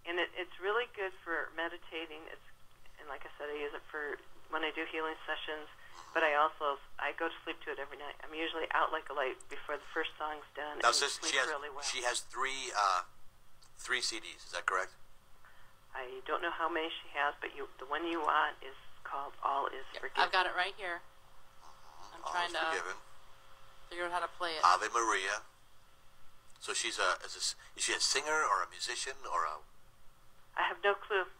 And it's really good for meditating. And like I said, I use it for when I do healing sessions. But I go to sleep to it every night. I'm usually out like a light before the first song's done. Now, and sis, sleep really well. she has three CDs. Is that correct? I don't know how many she has, but the one you want is called All Is Forgiven. I've got it right here. I'm All trying is to forgiven. figure out how to play it. Ave Maria. So is she a singer or a musician or a? I have no clue.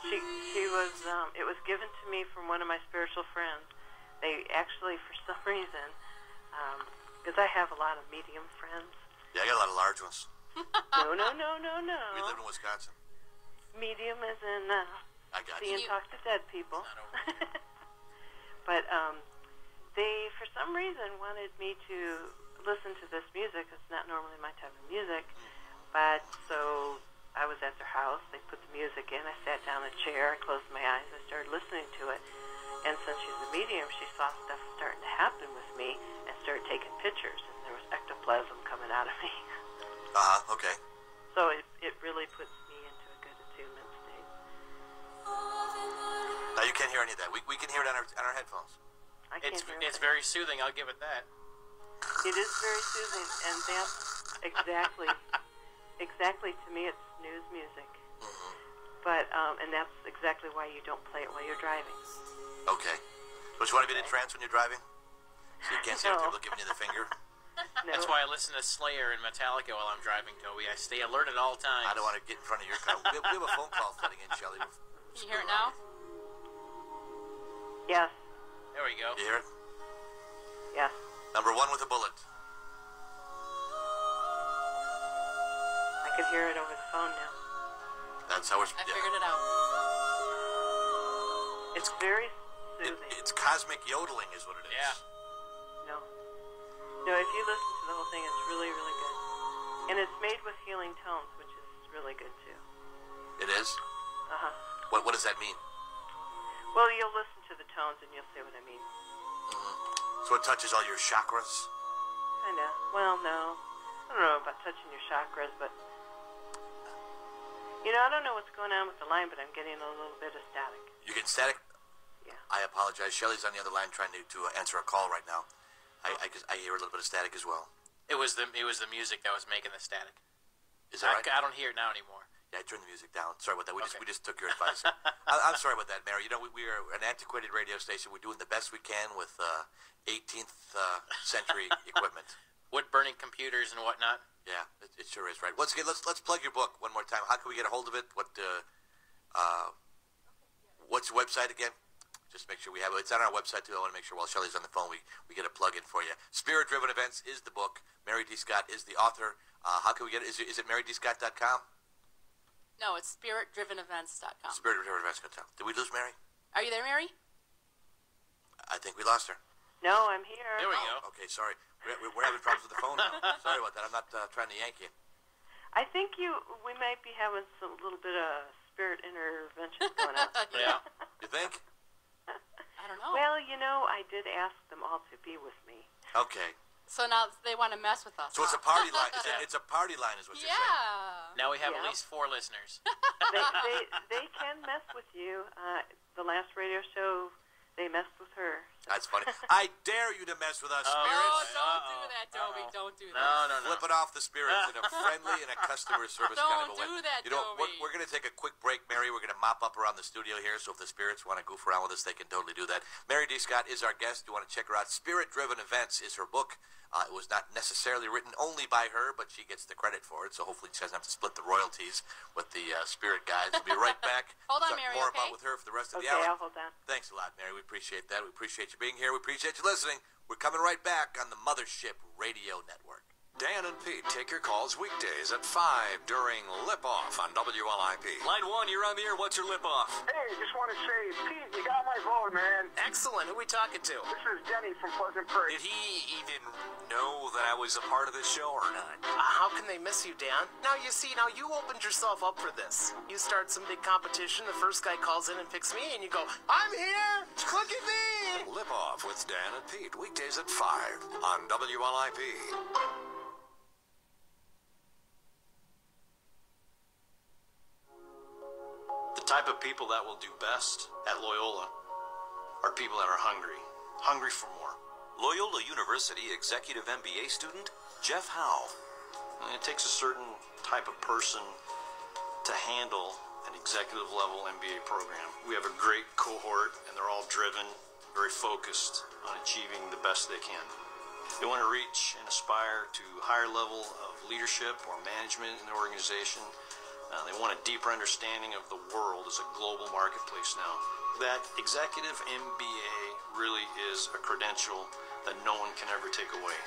She was. It was given to me from one of my spiritual friends. They actually, for some reason, because I have a lot of medium friends. Yeah, I got a lot of large ones. No. We live in Wisconsin. Medium is in I got see you. and talk to dead people. But they, for some reason, wanted me to listen to this music. It's not normally my type of music. But so I was at their house. They put the music in. I sat down in a chair. I closed my eyes. I started listening to it. And since she's a medium, she saw stuff starting to happen with me and started taking pictures. And there was ectoplasm coming out of me. Okay. So it really puts me into a good attunement state. Now you can't hear any of that. We can hear it on our headphones. I can't hear It's it. very soothing. I'll give it that. It is very soothing, and that's exactly to me, it's snooze music. But and that's exactly why you don't play it while you're driving. Okay. Don't you want to be in a trance when you're driving? So you can't see other people giving you the finger? No. That's why I listen to Slayer and Metallica while I'm driving, Toby. I stay alert at all times. I don't want to get in front of your car. We have a phone call flooding in, Shelley. Can you hear it now? Yes. There we go. You hear it? Yes. Number one with a bullet. I could hear it over the phone now. That's how we're. I figured it out. It's very soothing. It's cosmic yodeling, is what it is. Yeah. No, if you listen to the whole thing, it's really, really good. And it's made with healing tones, which is really good too. It is? Uh-huh. What does that mean? Well, you'll listen to the tones and you'll see what I mean. So it touches all your chakras? Kinda. Well, no. I don't know about touching your chakras, but I don't know what's going on with the line, but I'm getting a little bit of static. You get static? Yeah. I apologize. Shelley's on the other line trying to answer a call right now. I hear a little bit of static as well. It was the music that was making the static. Is that right? I don't hear it now anymore. Yeah, I turned the music down. Sorry about that. We Okay. just took your advice. I'm sorry about that, Mary. We are an antiquated radio station. We're doing the best we can with 18th century equipment. Wood-burning computers and whatnot. Yeah, it sure is, right. Once again, let's plug your book one more time. How can we get a hold of it? What's your website again? Just make sure we have it. It's on our website, too. I want to make sure while Shelley's on the phone, we get a plug-in for you. Spirit Driven Events is the book. Mary D. Scott is the author. How can we get it? Is it marydScott.com? No, it's spiritdrivenevents.com. Spiritdrivenevents.com. Did we lose Mary? Are you there, Mary? I think we lost her. No, I'm here. There we go. Okay, sorry. We're having problems with the phone now. Sorry about that. I'm not trying to yank you. I think we might be having some little bit of spirit intervention going on. Yeah. You think? I don't know. Well, I did ask them all to be with me. Okay. So now they want to mess with us. So it's a party line. It's a party line is what you're saying. Yeah. Now we have Yeah. at least 4 listeners. They can mess with you. The last radio show, they messed with her. That's funny. I dare you to mess with us, Oh, spirits. don't do that, Toby. Don't do that. No. Flipping off the spirits in a friendly and a customer service kind of a way. Don't do that, Toby. We're going to take a quick break, Mary. We're going to mop up around the studio here, so if the spirits want to goof around with us, they can totally do that. Mary D. Scott is our guest. You want to check her out. Spirit Driven Events is her book. It was not necessarily written only by her, but she gets the credit for it, so hopefully she doesn't have to split the royalties with the spirit guys. We'll be right back. Hold on, Talk Mary, more okay? about with her for the rest of the Okay, hour. I'll hold on. Thanks a lot, Mary. We appreciate that. We appreciate you being here. We appreciate you listening. We're coming right back on the Mothership Radio Network. Dan and Pete take your calls weekdays at 5 during Lip Off on WLIP. Line 1, you're on the air. What's your lip off? Hey, just want to say, Pete, you got my vote, man. Excellent. Who are we talking to? This is Denny from Pleasant Prairie. Did he even know that I was a part of this show or not? How can they miss you, Dan? Now, you see, you opened yourself up for this. You start some big competition, the first guy calls in and picks me, and you go, I'm here! Look at me! Lip Off with Dan and Pete, weekdays at 5 on WLIP. The type of people that will do best at Loyola are people that are hungry for more. Loyola University Executive MBA student Jeff Howe. And it takes a certain type of person to handle an executive level MBA program. We have a great cohort, and they're all driven, very focused on achieving the best they can. They want to reach and aspire to a higher level of leadership or management in the organization. They want a deeper understanding of the world as a global marketplace now. That executive MBA really is a credential that no one can ever take away.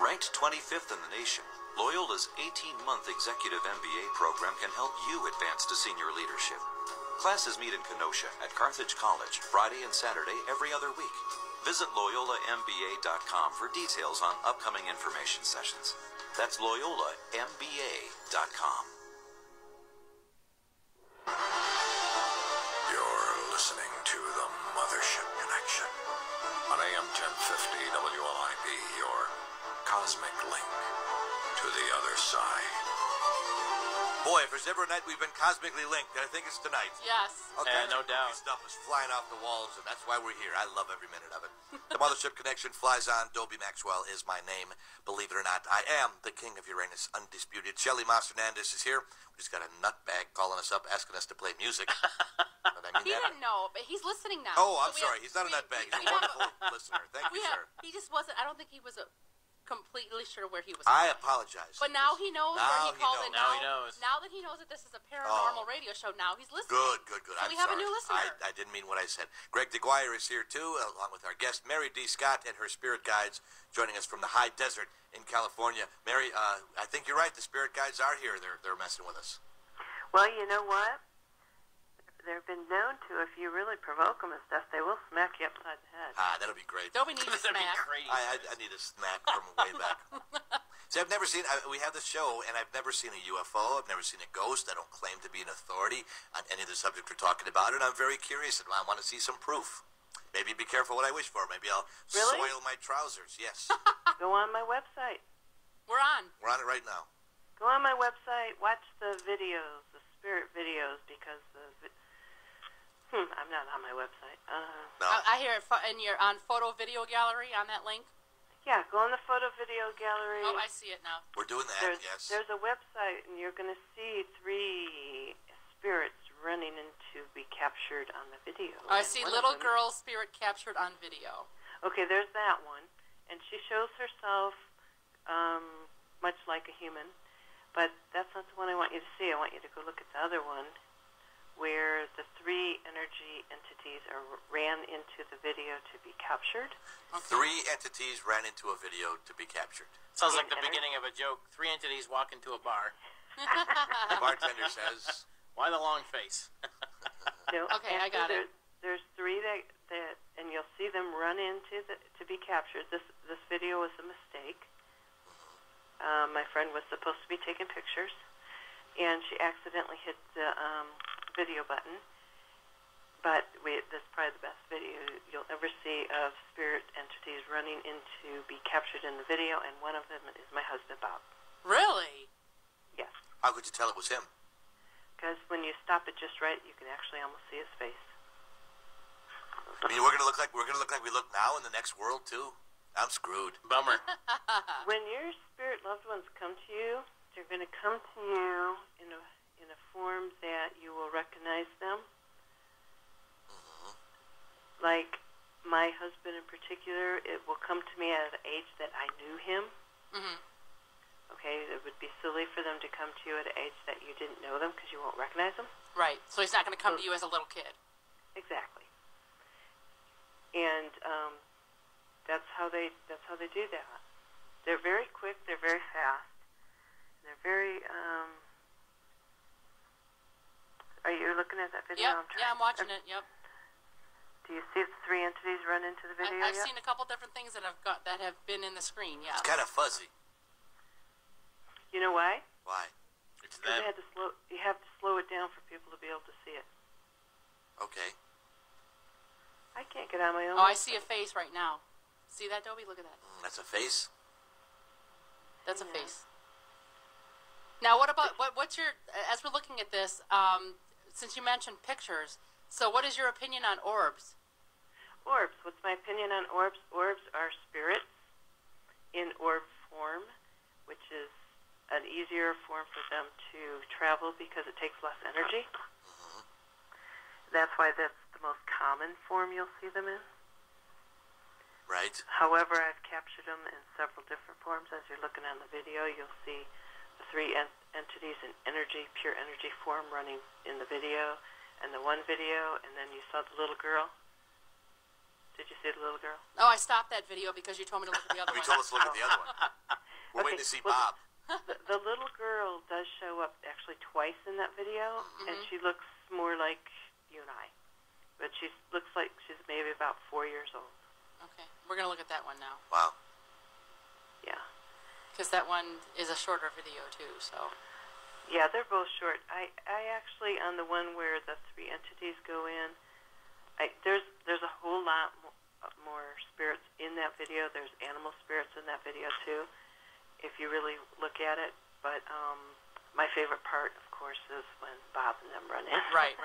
Ranked 25th in the nation, Loyola's 18-month executive MBA program can help you advance to senior leadership. Classes meet in Kenosha at Carthage College, Friday and Saturday every other week. Visit LoyolaMBA.com for details on upcoming information sessions. That's LoyolaMBA.com. You're listening to the Mothership Connection on AM 1050 WLIP, your cosmic link to the other side. Boy, if there's ever a night we've been cosmically linked, I think it's tonight. Yes. Okay, Yeah, no doubt. Stuff is flying off the walls, and that's why we're here. I love every minute of it. The Mothership Connection flies on. Dobie Maxwell is my name. Believe it or not, I am the king of Uranus, undisputed. Shelly Moss Hernandez is here. We just got a nutbag calling us up, asking us to play music. But I mean He that. didn't know, but he's listening now. Oh, I'm So sorry. He's not a nutbag. He's a wonderful listener. Thank you, sir. He just wasn't. I don't think he was completely sure where he was. I going. apologize. But now he knows Now where he he called knows. in. Now he knows. Now that he knows that this is a paranormal radio show, now he's listening. Good. So I'm we have sorry. a new listener. I didn't mean what I said. Greg DeGuire is here, too, along with our guest, Mary D. Scott, and her spirit guides, joining us from the high desert in California. Mary, I think you're right. The spirit guides are here. They're messing with us. Well, you know what? They've been known to, if you really provoke them and stuff, they will smack you upside the head. That'll be great. Don't we need a That'd be smack? crazy. I need a smack from way back. See, I've never seen, we have this show, and I've never seen a UFO. I've never seen a ghost. I don't claim to be an authority on any of the subject we're talking about, and I'm very curious, and I want to see some proof. Maybe be careful what I wish for. Maybe I'll Really? soil my trousers. Yes. Go on my website. We're on. We're on it right now. Go on my website, watch the videos, the spirit videos, because I'm not on my website. No. I hear it, and you're on photo video gallery on that link. Yeah, go on the photo video gallery. Oh, I see it now. We're doing that, yes. There's a website, and you're going to see 3 spirits running in to be captured on the video. I And see one of little them- girl spirit captured on video. Okay, there's that one. And she shows herself much like a human. But that's not the one I want you to see. I want you to go look at the other one, where the 3 energy entities ran into the video to be captured. 3 entities ran into a video to be captured. Sounds like the beginning of a joke. 3 entities walk into a bar. The bartender says, Why the long face? No, Okay, I got it. There's 3 that, and you'll see them run into to be captured. This video was a mistake. My friend was supposed to be taking pictures, and she accidentally hit the video button. But this is probably the best video you'll ever see of spirit entities running in to be captured in the video, and one of them is my husband, Bob. Really? Yes. how could you tell it was him? Because when you stop it just right, you can actually almost see his face. I mean, we're gonna look like we look now in the next world too. I'm screwed. Bummer. When your spirit loved ones come to you, they're going to come to you in a form that you will recognize them. Mm-hmm. Like my husband in particular, it will come to me at an age that I knew him. Mm-hmm. Okay, it would be silly for them to come to you at an age that you didn't know them because you won't recognize them. Right. So he's not going to come to you as a little kid. Exactly. And that's how they do that. They're very quick. They're very fast. They're very. Are you looking at that video? Yep. I'm watching it. Yep. Do you see the three entities run into the video? I've seen a couple different things that have been in the screen. Yeah. It's kind of fuzzy. You know why? Why? It's Because you have to slow it down for people to be able to see it. Okay. I can't get on my own. Oh, I see a face right now. See that, Dobie? Look at that. That's a face? That's a face. Now, what about what's your? As we're looking at this, since you mentioned pictures, so what is your opinion on orbs? Orbs. What's my opinion on orbs? Orbs are spirits in orb form, which is an easier form for them to travel because it takes less energy. That's why that's the most common form you'll see them in. Right. However, I've captured them in several different forms. As you're looking on the video, you'll see the three entities in energy, pure energy form running in the video, and the one video, and then you saw the little girl. Did you see the little girl? Oh, I stopped that video because you told me to look at the other one. You told us to look at the other one. We're waiting to see Bob. The little girl does show up actually twice in that video, and she looks more like you and I. But she looks like she's maybe about 4 years old. Okay, we're going to look at that one now. Wow. Yeah. Because that one is a shorter video, too, so. Yeah, they're both short. I actually, on the one where the three entities go in, there's a whole lot more spirits in that video. There's animal spirits in that video, too, if you really look at it. But my favorite part, of course, is when Bob and them run in. Right.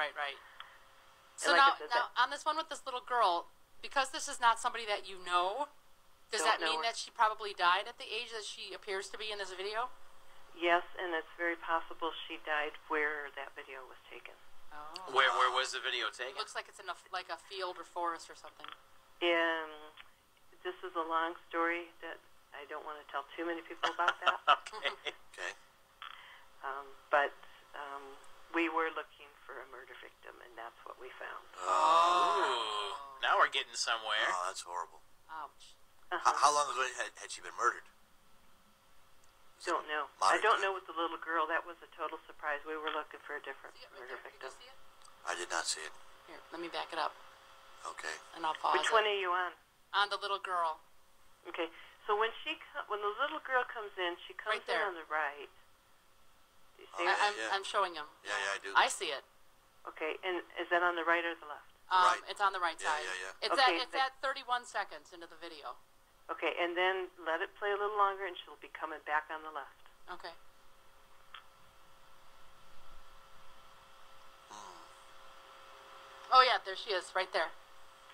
So like now on this one with this little girl, because this is not somebody that you know, does that mean that she probably died at the age that she appears to be in this video? Yes, and it's very possible she died where that video was taken. Oh. Where was the video taken? Looks like it's in a field or forest or something. This is a long story that I don't want to tell too many people about that. Okay. But we were looking for a murder victim, and that's what we found. Oh. Now we're getting somewhere. Oh, that's horrible. Ouch. How long ago had she been murdered? Don't know. I don't know with the little girl. That was a total surprise. We were looking for a different murder victim. See it? I did not see it. Here, let me back it up. Okay. And I'll pause. Which one are you on? On the little girl. Okay. So when the little girl comes in, she comes in on the right. Do you see it? I'm showing him. Yeah, I do. I see it. Okay, and is that on the right or the left? Right. It's on the right side. Yeah. It's at 31 seconds into the video. Okay, and then let it play a little longer, and she'll be coming back on the left. Okay. Oh yeah, there she is, right there.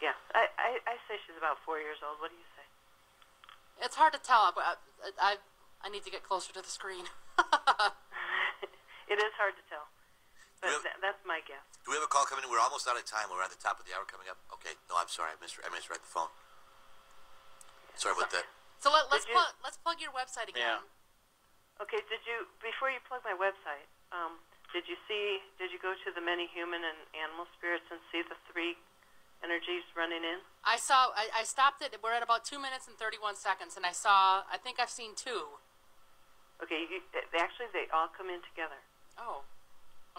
Yeah, I say she's about 4 years old. What do you say? It's hard to tell, but I need to get closer to the screen. It is hard to tell, but that's my guess. Do we have a call coming in? We're almost out of time. We're at the top of the hour coming up. Okay. No, I'm sorry. I misread the phone. Sorry about that. So let's plug your website again. Yeah. Okay. Before you plug my website, did you go to the many human and animal spirits and see the three energies running in? I stopped it. We're at about 2 minutes and 31 seconds, and I think I've seen two. Okay. Actually, they all come in together. Oh.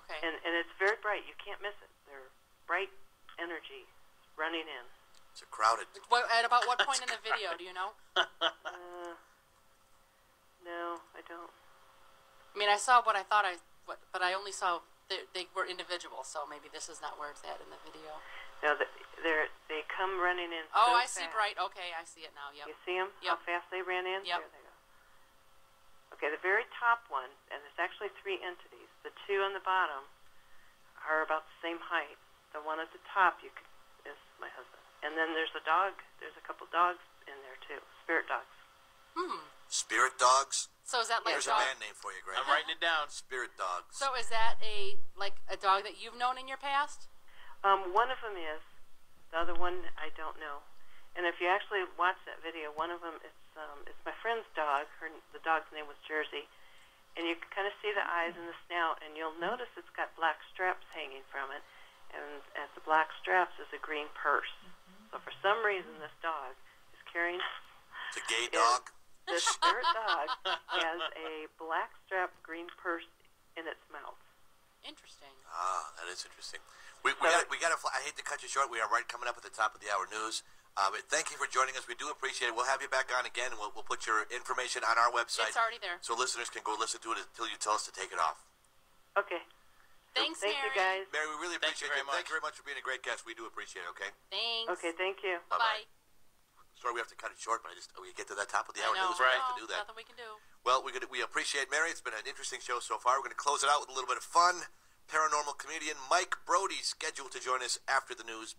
Okay. And it's very bright. You can't miss it. They're bright energy running in. It's crowded. At about what point in the video, do you know? No, I don't. I mean, I saw what I thought but I only saw they were individual, so maybe this is not where it's at in the video. No, they come running in. Oh, so I see fast. bright. Okay, I see it now. Yep. You see them? Yep. How fast they ran in? Yep. There they go. Okay, the very top one, and it's actually three entities. The two on the bottom are about the same height. The one at the top is my husband. And then there's a dog. There's a couple dogs in there, too. Spirit dogs. Spirit dogs? So is that like There's a band name for you, Greg. I'm writing it down. Spirit dogs. So is that a dog that you've known in your past? One of them is. The other one, I don't know. And if you actually watch that video, one of them, it's my friend's dog. The dog's name was Jersey. And you can kind of see the eyes and the snout, and you'll notice it's got black straps hanging from it. And at the black straps is a green purse. So for some reason, this dog is carrying... It's a gay dog? The spirit dog has a black strap green purse in its mouth. Interesting. Ah, that is interesting. We got to. I hate to cut you short. We are coming up at the top of the hour news. But thank you for joining us. We do appreciate it. We'll have you back on again, and we'll put your information on our website. It's already there. So listeners can go listen to it until you tell us to take it off. Okay. Thanks, Thank Mary. you, guys. Mary, we really appreciate very you. much. Thank you very much for being a great guest. We do appreciate it, okay? Thanks. Okay, thank you. Bye-bye. Sorry we have to cut it short, but we get to that top of the I hour know. news. We have to do that. Nothing we can do. Well, we appreciate Mary. It's been an interesting show so far. We're going to close it out with a little bit of fun. Paranormal comedian Mike Brody scheduled to join us after the news.